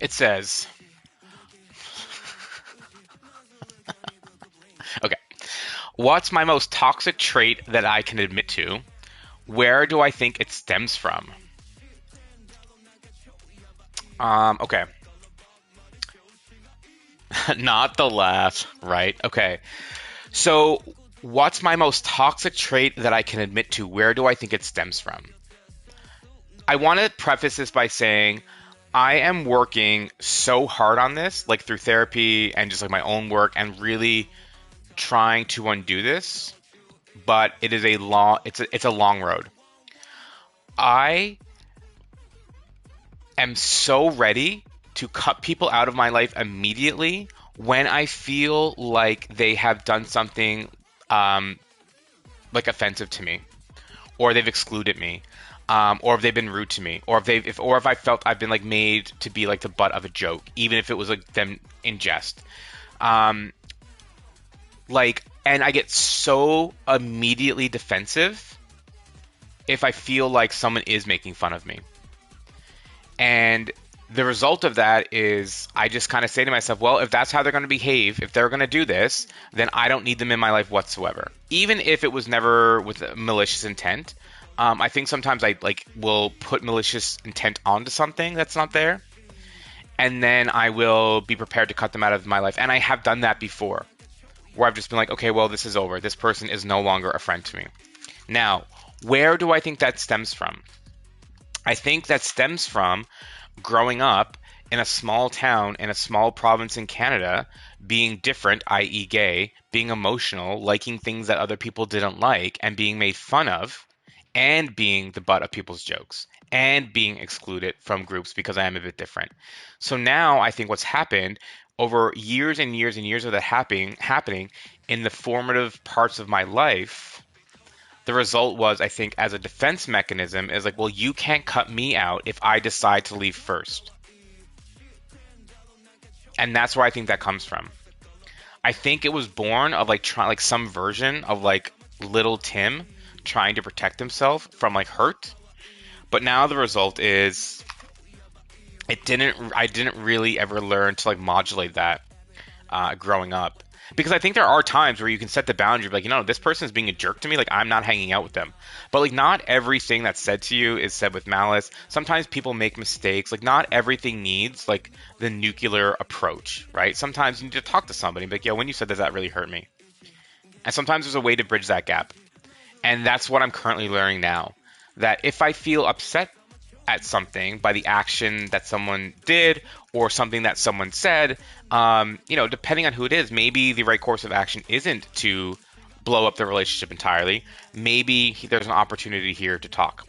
It says, okay, what's my most toxic trait that I can admit to? Where do I think it stems from? Okay. Not the laugh, right? Okay. So, what's my most toxic trait that I can admit to? Where do I think it stems from? I want to preface this by saying I am working so hard on this, like through therapy and just like my own work, and really trying to undo this. But it is a long, it's a long road. I am so ready to cut people out of my life immediately when I feel like they have done something um, like offensive to me, or they've excluded me, or if they've been rude to me, or if I felt I've been like made to be like the butt of a joke, even if it was like them in jest. Um, and I get so immediately defensive if I feel like someone is making fun of me. And the result of that is I just kind of say to myself, well, if that's how they're going to behave, if they're going to do this, then I don't need them in my life whatsoever. Even if it was never with a malicious intent. I think sometimes I like will put malicious intent onto something that's not there, and then I will be prepared to cut them out of my life. And I have done that before, where I've just been like, okay, well, this is over. This person is no longer a friend to me. Now, where do I think that stems from? I think that stems from growing up in a small town in a small province in Canada, being different, i.e., gay, being emotional, liking things that other people didn't like, and being made fun of, and being the butt of people's jokes, and being excluded from groups because I am a bit different. So now I think what's happened over years and years and years of that happening in the formative parts of my life, the result was, I think, as a defense mechanism, is like, well, you can't cut me out if I decide to leave first. And that's where I think that comes from. I think it was born of like trying like some version of like little Tim trying to protect himself from like hurt. But now the result is I didn't really ever learn to like modulate that growing up. Because I think there are times where you can set the boundary, like, this person is being a jerk to me, like, I'm not hanging out with them. But, like, not everything that's said to you is said with malice. Sometimes people make mistakes. Like, not everything needs, like, the nuclear approach, right? Sometimes you need to talk to somebody and be like, yo, when you said that, that really hurt me. And sometimes there's a way to bridge that gap. And that's what I'm currently learning now. That if I feel upset at something by the action that someone did or something that someone said, depending on who it is, maybe the right course of action isn't to blow up the relationship entirely. Maybe there's an opportunity here to talk.